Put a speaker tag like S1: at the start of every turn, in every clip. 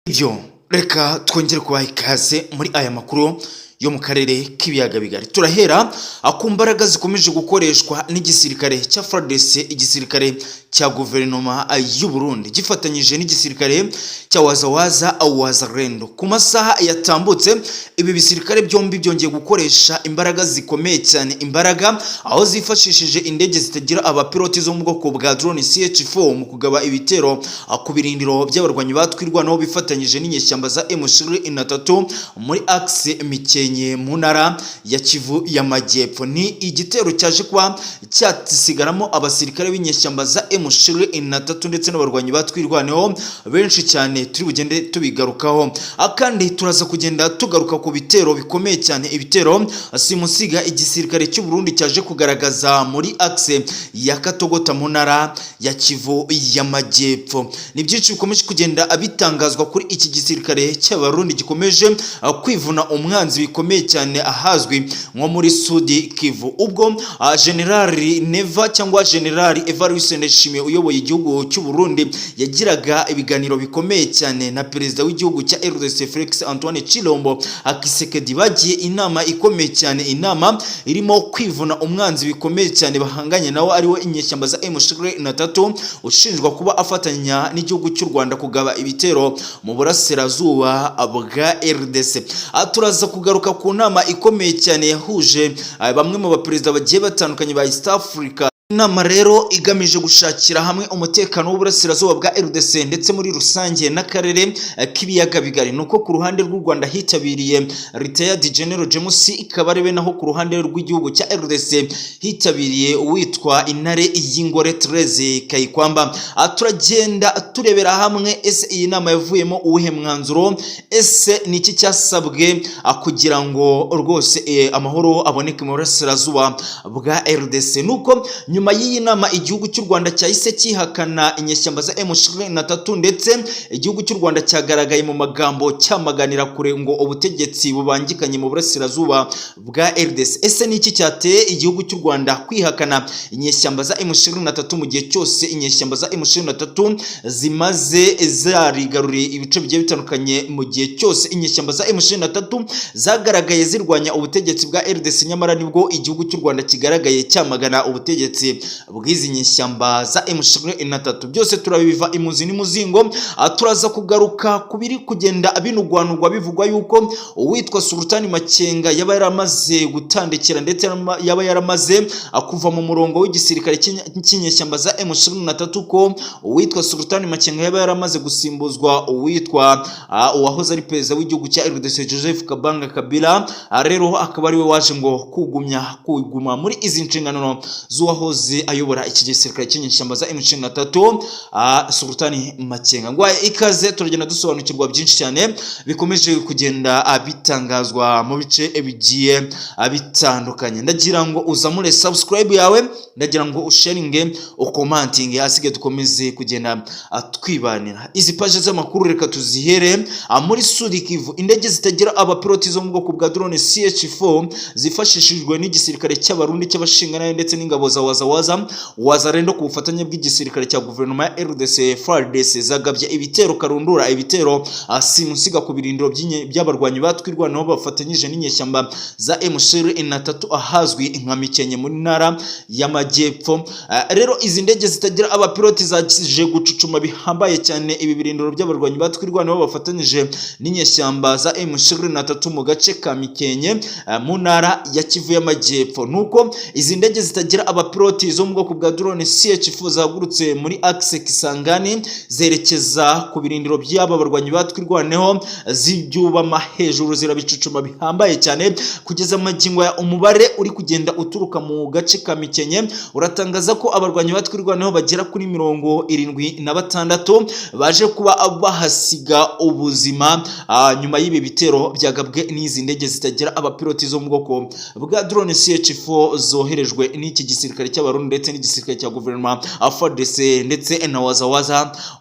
S1: Ibyo reka twongere kubaha ikaze muri aya makuru yo mu karere k'ibiyaga bigari. Turahera ku mbaraga zikomeje gukoreshwa n'igisirikare cya FARDC, igisirikare cya guverinoma y'u Burundi gifatanyije n'igisirikare cya Wazalendo. Ku masaha yatambutse ibi bisirikare byombi byongeye gukoresha imbaraga zikomeye cyane, imbaraga aho zifashishije indege zitagira abapiloti zo mu bwoko bwa drone CH4 mu kugaba ibitero ku birindiro by'abarwanyi batwirwanaho bifatanyije n'inyeshyamba za M23 muri axe Mikenye mu ntara ya Kivu y'Amajyepfo. Ni igitero cyaje kuba cyasigaramo abasirikare b'inyeshyamba za M23 ndetse n'abarwanyi batwirwanaho benshi cyane, turi bugende tubigarukaho. Akandi turaza kugenda tugaruka ku bitero bikomeye cyane, ibitero simusiga igisirikare cy'u Burundi cyaje kugaragaza muri axe ya Katogota mu ntara ya Kivu y'Amajyepfo. Ni byinshi bikomeje kugenda abitangazwa kuri iki gisirikare cy'Abarundi gikomeje kwivuna umwanzi bikomeye cyane ahazwi nko muri Sudi Kivu, ubwo Generali Neva cyangwa Generali Evariste Ndayishimiye uyoboye igihugu cy'u Burundi yagiraga ibiganiro bikomeye cyane na perezida w'igihugu cya RDC Felix Antoine Chilombo Akisekedi. Bagiye inama ikomeye cyane, inama irimo kwivuna umwanzi bikomeye cyane bahanganye nawo ariwe inyeshyamba za M23 ushinjwa kuba afatanya n'igihugu cy'u Rwanda kugaba ibitero mu burasirazuba bwa RDC. Turaza kugaruka ku nama ikomeye cyane yahuje bamwe mu baperezida bagiye batandukanye ba East Africa. Inama rero igamije gushakira hamwe umutekano w'uburasirazuba bwa RDC ndetse muri rusange n'akarere k'ibiyaga bigari. Nuko ku ruhande rw'u Rwanda hitabiriye Retired General James Kabarebe, naho ku ruhande rw'igihugu cya RDC hitabiriye uwitwa Intare y'Ingore Therese Kayikwamba. Turagenda turebera hamwe ese iyi nama yavuyemo uwuhe mwanzuro, ese ni iki cyasabwe kugira ngo rwose amahoro aboneke mu burasirazuba bwa RDC. Nuko nyuma y'iyi nama igihugu cy'u Rwanda cyahise cyihakana inyeshyamba za M23 ndetse igihugu cy'u Rwanda cyagaragaye mu magambo cyamaganira kure ngo ubutegetsi bubangikanye mu burasirazuba bwa RDC. Ese ni iki cyateye igihugu cy'u Rwanda kwihakana inyeshyamba za M23 mu gihe cyose inyeshyamba za M23 zimaze zarigaruriye ibice bigiye bitandukanye, mu gihe cyose inyeshyamba za M23 zagaragaye zirwanya ubutegetsi bwa RDC, nyamara nibwo igihugu cy'u Rwanda kigaragaye cyamagana ubutegetsi bw'izi nyeshyamba za M23. Byose turabiva imuzi n'imuzingo. Turaza kugaruka kubiri kugenda binugwanugwa bivugwa yuko uwitwa Sultani Makenga yaba yaramaze gutandikira ndetse yaba yaramaze kuva mu murongo w'igisirikare cy'inyeshyamba za M23, ko uwitwa Sultani Makenga yaba yaramaze gusimbuzwa uwitwa uwahoze ari perezida w'igihugu cya RDC Joseph Kabanga Kabila. Rero akaba ari we waje ngo kuguma muri izi nshingano z'uwahoze ayobora iki gisirikare cy'inyeshyamba za M23 Sultani Makenga. Ngwaye ikaze, turagenda dusobanukirwa byinshi cyane bikomeje kugenda bitangazwa mu bice bigiye bitandukanye. Ndagira ngo uzamure subscribe yawe, ndagira ngo usharinge, ukomantinge, asige dukomeze kugenda twibanira. Izi page z'amakuru reka tuzihere muri Sudi Kivu. Indege zitagira abapiloti zo mu bwoko bwa drone CH4 zifashishijwe n'igisirikare cy'Abarundi cy'abashingana ndetse n'ingabo za Wazalendo ku bufatanye bw'igisirikare cya guverinoma ya RDC FARDC zagabye ibitero karundura, ibitero simusiga ku birindiro by'abarwanyi batwirwanaho bafatanyije n'inyeshyamba za M23 ahazwi nka Mikenye muri ntara y'Amajyepfo. Rero izi ndege zitagira abapiloti zaje gucucuma bihambaye cyane ibi birindiro by'abarwanyi batwirwanaho bafatanyije n'inyeshyamba za M23 mu gace ka Mikenye mu ntara ya Kivu y'Amajyepfo. Nuko izi ndege zitagira abapiloti zo mu bwoko bwa drone CH4 zagurutse muri axe Kisangani zerekeza ku birindiro by'aba barwanyi batwirwaneho, zibyubama hejuru zirabicucuma bihambaye cyane kugeza magingo ya umubare uri kugenda uturuka mu gace ka Mikenye uratangaza ko abarwanyi batwirwaneho bagera kuri 76 baje kuba bahasiga ubuzima nyuma y'ibi bitero byagabwe n'izi ndege zitagira abapiloti zo mu bwoko bwa drone CH4 zoherejwe n'iki gisirikare cy'abarundi ndetse n'igisirikare cya guverinoma FARDC ndetse na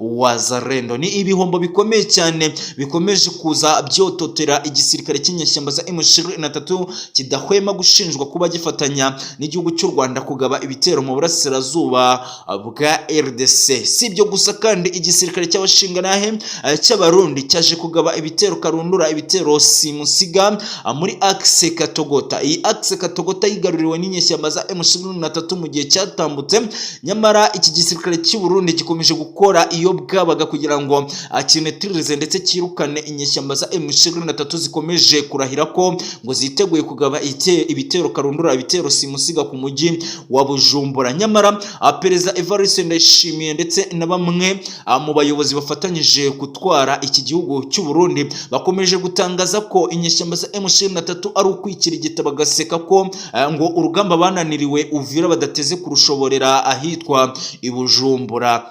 S1: wazarendo. Ni ibihombo bikomeye cyane bikomeje kuza byototera igisirikare cy'inyeshyamba za M23 kidahwema gushinjwa kuba gifatanya n'igihugu cy'u Rwanda kugaba ibitero mu burasirazuba bwa RDC. Si ibyo gusa kandi igisirikare cy'abashinganahe cy'abarundi cyaje kugaba ibitero karundura, ibitero simusiga muri axe Katogota. Iyi axe Katogota yigaruriwe n'inyeshyamba za M23 mu gihe cyatambutse, nyamara iki gisirikare cy'u Burundi gikomeje gukora iyo bwabaga kugira ngo kinetririze ndetse kirukane inyeshyamba za M23 zikomeje kurahira ko ngo ziteguye kugaba ibitero karundura, ibitero simusiga ku mujyi wa Bujumbura. Nyamara Perezida Evariste Ndayishimiye ndetse na bamwe mu bayobozi bafatanyije gutwara iki gihugu cy'u Burundi bakomeje gutangaza ko inyeshyamba za M23 ari ukwikirigita, bagaseka ko ngo urugamba bananiriwe Uvira badateze kurushoborera ahitwa i Bujumbura.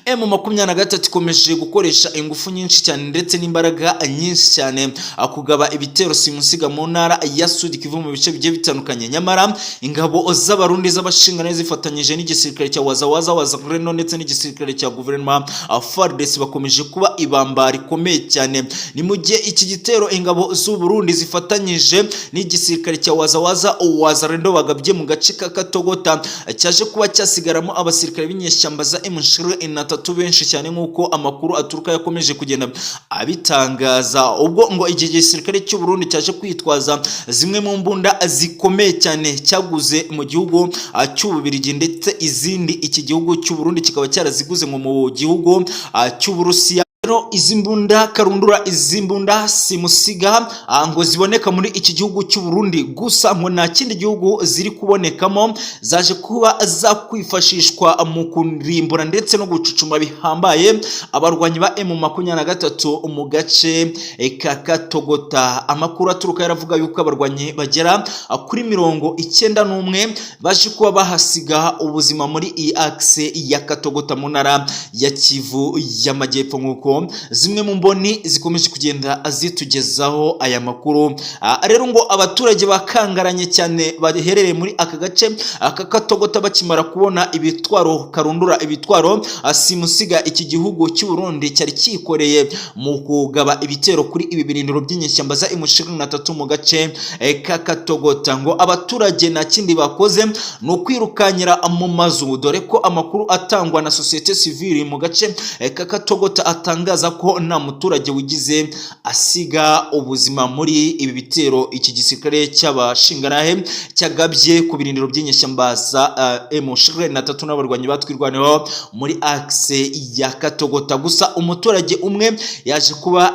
S1: M23 ikomeje gukoresha ingufu nyinshi cyane ndetse n'imbaraga nyinshi cyane kugaba ibitero simusiga mu ntara ya Sud Kivu mu bice bigiye bitandukanye. Nyamara ingabo z'abarundi z'abashingana zifatanyije n'igisirikare cya wazarendo ndetse n'igisirikare cya guverinoma FARDC bakomeje kuba ibamba rikomeye cyane. Ni mu gihe iki gitero ingabo z'u Burundi zifatanyije n'igisirikare cya wazarendo bagabye mu gace ka Katogota cyaje kuba cyasigaramo abasirikare b'inyeshyamba za M23 benshi cyane nk'uko amakuru aturuka yakomeje kugenda abitangaza. Ubwo ngo iki gisirikare cy'u Burundi cyaje kwitwaza zimwe mu mbunda zikomeye cyane cyaguze mu gihugu cy'Ububirigi, ndetse izindi iki gihugu cy'u Burundi kikaba cyaraziguze mu gihugu cy'Uburusiya. Izi mbunda karundura, izi mbunda simusiga ngo ziboneka muri iki gihugu cy'u Burundi gusa ngo nta kindi gihugu ziri kubonekamo, zaje kuba zakwifashishwa mu kurimbura ndetse no gucucuma bihambaye abarwanyi ba M23 mu gace ka Katogota. Amakuru aturuka yaravuga yuko abarwanyi bagera kuri 91 baje kuba bahasiga ubuzima muri iyi axe ya Katogota mu ntara ya Kivu y'Amajyepfo, nk'uko zimwe mu mboni zikomeje kugenda azitugezaho aya makuru. Rero ngo abaturage bakangaranye cyane baherereye muri aka gace aka Katogota bakimara kubona ibitwaro karundura, ibitwaro simusiga iki gihugu cy'u Burundi cyari kikoreye mu kugaba ibitero kuri ibi birindiro by'inyeshyamba za M23 mu gace ka Katogota, ngo abaturage nta kindi bakoze no kwirukanyira mu mazu, dore ko amakuru atangwa na societe civile mu gace ka Katogota atangaza ko nta muturage wigize asiga ubuzima muri ibi bitero iki gisirikare cy'abashinganahe cyagabye ku birindiro by'inyeshyamba za M23 n'abarwanyi batwirwaneho muri axe ya Katogota. Gusa umuturage umwe yaje kuba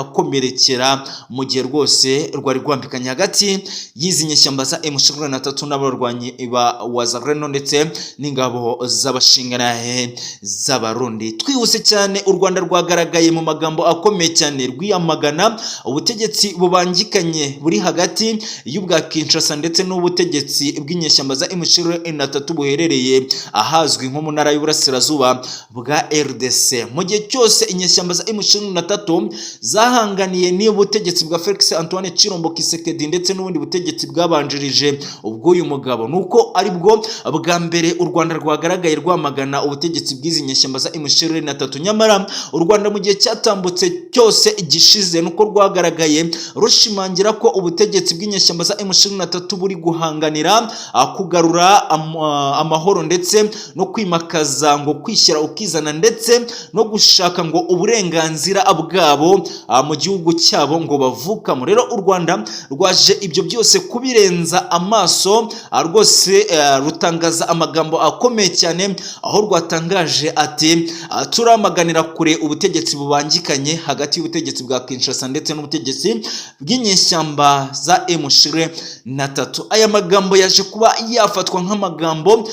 S1: yahakomerekera mu gihe rwose rwari rwambikanye hagati y'izi nyeshyamba za M23 n'abarwanyi ba wazarendo ndetse n'ingabo z'abashinganahe z'abarundi. Twihuse cyane, u Rwanda rwagaragaye mu magambo akomeye cyane rwiyamagana ubutegetsi bubangikanye buri hagati y'ubwa Kinshasa ndetse n'ubutegetsi bw'inyeshyamba za M23 buherereye ahazwi nko mu ntara y'Uburasirazuba bwa RDC. Mu gihe cyose inyeshyamba za M23 zahanganiye n'ubutegetsi bwa Felix Antoine Chilombo Kisekedi ndetse n'ubundi butegetsi bwabanjirije ubw'uyu mugabo, nuko ari bwo bwa mbere u Rwanda rwagaragaye rwamagana ubutegetsi bw'izi nyeshyamba za M23. Nyamara u Rwanda mu gihe cyatambutse cyose gishize nuko rwagaragaye rushimangira ko ubutegetsi bw'inyeshyamba za M23 buri guhanganira kugarura amahoro ndetse no kwimakaza ngo kwishyira ukizana ndetse no gushaka ngo uburenganzira bwabo mu gihugu cyabo ngo bavukamo. Rero u Rwanda rwaje ibyo byose kubirenza amaso, rwose rutangaza amagambo akomeye cyane, aho rwatangaje ati turamaganira kure ubutegetsi bubangikanye hagati y'ubutegetsi bwa Kinshasa ndetse n'ubutegetsi bw'inyeshyamba za M23. Aya magambo yaje kuba yafatwa nk'amagambo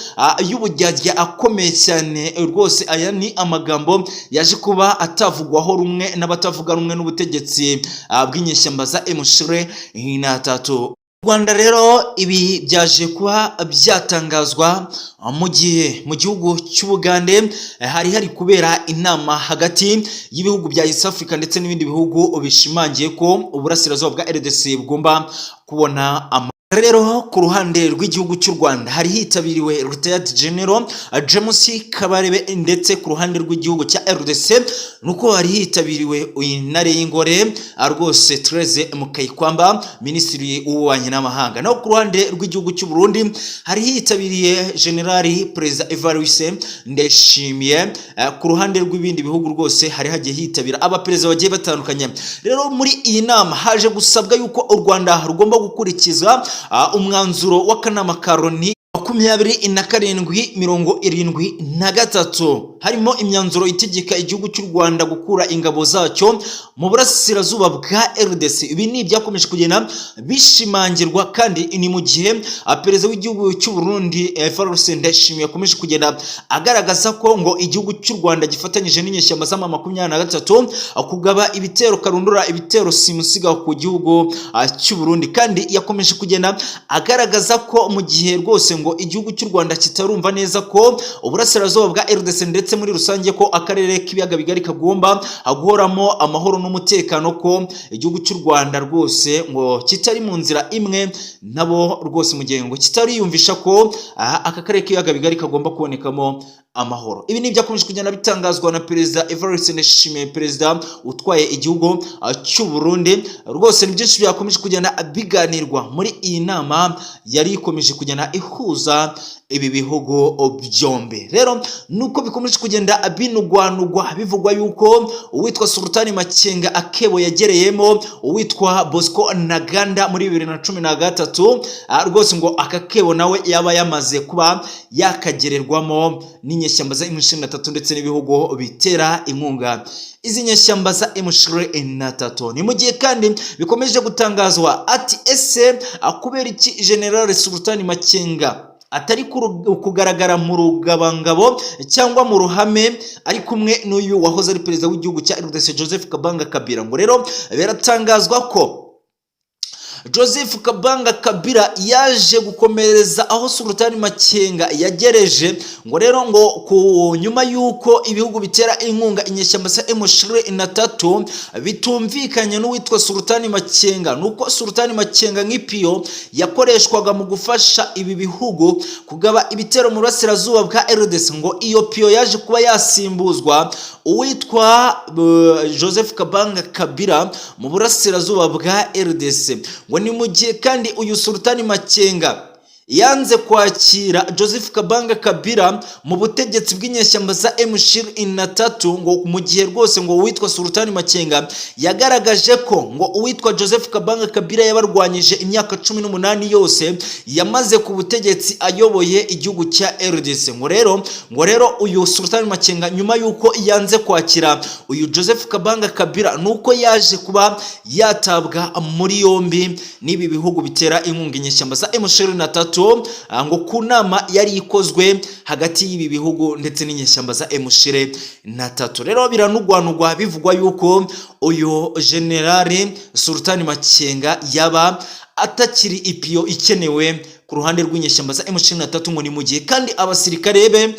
S1: y'ubujyajya akomeye cyane rwose. Aya ni amagambo yaje kuba atavugwaho rumwe n'abatavuga rumwe n'ubutegetsi bw'inyeshyamba za M23. Rwanda rero ibi byaje kuba byatangazwa mu gihe mu gihugu cy'Ubugande hari kubera inama hagati y'ibihugu bya East Africa ndetse n'ibindi bihugu bishimangiye ko uburasirazuba bwa RDC bugomba kubona Rero ku ruhande rw'igihugu cy'u Rwanda hari hitabiriwe Retired General James Kabarebe, ndetse ku ruhande rw'igihugu cya RDC nuko hari hitabiriwe intare y'ingore rwose Therese Mukayikwamba, minisitiri w'ububanyi n'amahanga. Naho ku ruhande rw'igihugu cy'u Burundi hari hitabiriye Generali Perezida Evariste Ndayishimiye. Ku ruhande rw'ibindi bihugu rwose hari hagiye hitabira abaperezida bagiye batandukanye. Rero muri iyi nama haje gusabwa yuko u Rwanda rugomba gukurikiza umwanzuro w'akanama ka Loni 27/73 harimo imyanzuro itegeka igihugu cy'u Rwanda gukura ingabo zacyo mu burasirazuba bwa RDC. Ibi ni byakomeje kugenda bishimangirwa, kandi ni mu gihe perezida w'igihugu cy'u Burundi Evariste Ndayishimiye yakomeje kugenda agaragaza ko ngo igihugu cy'u Rwanda gifatanyije n'inyeshyamba za M23 kugaba ibitero karundura, ibitero simusiga ku gihugu cy'u Burundi. Kandi yakomeje kugenda agaragaza ko mu gihe rwose ngo igihugu cy'u Rwanda kitarumva neza ko uburasirazuba bwa RDC ndetse muri rusange ko akarere k'ibiyaga bigari kagomba guhoramo amahoro n'umutekano, ko igihugu cy'u Rwanda rwose ngo kitari mu nzira imwe nabo rwose, mu gihe ngo kitariyumvisha ko aka karere k'ibiyaga bigari kagomba kubonekamo amahoro. Ibi ni byakomeje kugenda bitangazwa na Perezida Evariste Ndayishimiye, perezida utwaye igihugu cy'u Burundi. Rwose ni byinshi byakomeje kugenda biganirwa muri iyi nama yari ikomeje kugenda ihuza ibi bihugu byombi. Rero nuko bikomeje kugenda binugwanugwa bivugwa yuko uwitwa Sultani Makenga akebo yagereyemo uwitwa Bosco Ntaganda muri 2013, rwose ngo akakebo nawe yaba yamaze kuba yakagererwamo n'inyeshyamba za M23 ndetse n'ibihugu bitera inkunga izi nyeshyamba za M23. Ni mu gihe kandi bikomeje gutangazwa ati ese kubera iki General Sultani Makenga atari kugaragara mu rugabangabo cyangwa mu ruhame ari kumwe n'uyu wahoze ari perezida w'igihugu cya RDC Joseph Kabanga Kabila. Ngo rero biratangazwa ko Joseph Kabanga Kabila yaje gukomereza aho Sultani Makenga yagereje. Ngo rero ngo ku nyuma yuko ibihugu bitera inkunga inyeshyamba za M23 bitumvikanye n'uwitwa Sultani Makenga, nuko Sultani Makenga nk'ipiyo yakoreshwaga mu gufasha ibi bihugu kugaba ibitero mu burasirazuba bwa RDC. Ngo iyo piyo yaje kuba yasimbuzwa uwitwa Joseph Kabanga Kabila mu burasirazuba bwa RDC. Ngo ni mu gihe kandi uyu Sultani Makenga yanze kwakira Joseph Kabanga Kabila mu butegetsi bw'inyeshyamba za M23. Ngo mu gihe rwose ngo uwitwa Sultani Makenga yagaragaje ko ngo uwitwa Joseph Kabanga Kabila yabarwanyije imyaka 18 yose yamaze ku butegetsi ayoboye igihugu cya RDC. Ngo rero uyu Sultani Makenga nyuma yuko yanze kwakira uyu Joseph Kabanga Kabila nuko yaje kuba yatabwa muri yombi n'ibi bihugu bitera inkunga inyeshyamba za M23, ngo ku nama yari ikozwe hagati y'ibi bihugu ndetse n'inyeshyamba za M23. Rero biranugwanugwa bivugwa yuko uyu Generali Sultani Makenga yaba atakiri ipiyo ikenewe ku ruhande rw'inyeshyamba za M23. ngo ni mu gihe kandi abasirikare be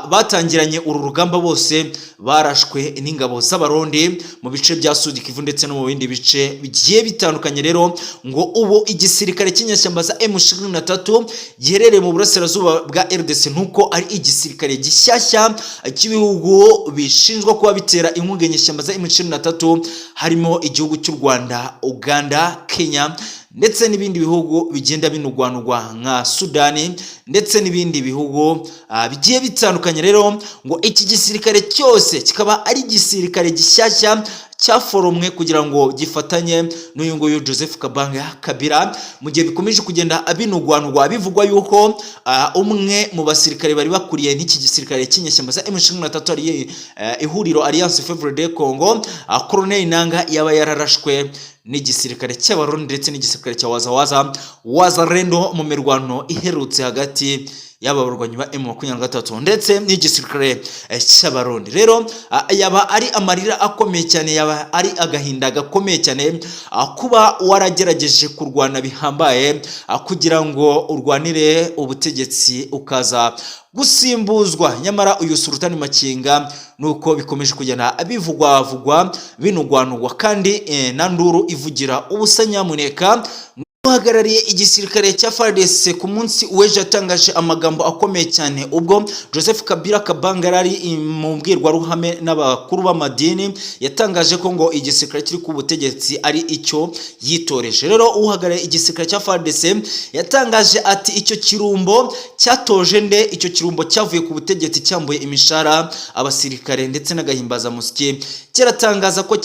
S1: batangiranye uru rugamba bose barashwe n'ingabo z'abarundi mu bice bya Sud Kivu ndetse no mu bindi bice bigiye bitandukanye. Rero ngo ubu igisirikare cy'inyeshyamba za M23 giherereye mu burasirazuba bwa RDC nuko ari igisirikare gishyashya cy'ibihugu bishinjwa kuba bitera inkunga inyeshyamba za M23, harimo igihugu cy'u Rwanda, Uganda, Kenya ndetse n'ibindi bihugu bigenda binugwanugwa nka Sudani ndetse n'ibindi bihugu bigiye bitandukanye. Rero ngo iki gisirikare cyose kikaba ari gisirikare gishyashya cyaforomwe kugira ngo gifatanye n'uyu nguyu Joseph Kabanga Kabila, mu gihe bikomeje kugenda abinugwanugwa bivugwa yuko umwe mu basirikare bari bakuriye n'iki gisirikare cy'inyeshyamba za M23 ari ihuriro Alliance Favre de Congo, Colonel Nanga yaba yararashwe n'igisirikare cy'abarundi ndetse n'igisirikare cya Wazalendo mu mirwano iherutse hagati y'ababarwanyi ba M23 ndetse n'igisirikare cy'abarundi. Rero yaba ari amarira akomeye cyane, yaba ari agahinda gakomeye cyane kuba waragerageje kurwana bihambaye kugira ngo urwanire ubutegetsi ukaza gusimbuzwa, nyamara uyu Sultani Makenga nuko bikomeje kugenda bivugwa binugwanugwa kandi na nduru ivugira ubusa. Nyamuneka uhagarariye igisirikare cya FARDC ku munsi w'ejo yatangaje amagambo akomeye cyane ubwo Joseph Kabila Kabanga yari mu mbwirwaruhame n'abakuru b'amadini yatangaje ko ngo igisirikare kiri ku butegetsi ari icyo yitoreje. Rero uhagarariye igisirikare cya FARDC yatangaje ati icyo kirumbo cyatoje nde, icyo kirumbo cyavuye ku butegetsi cyambuye imishara abasirikare ndetse n'agahimbaza musiki, kiratangaza ko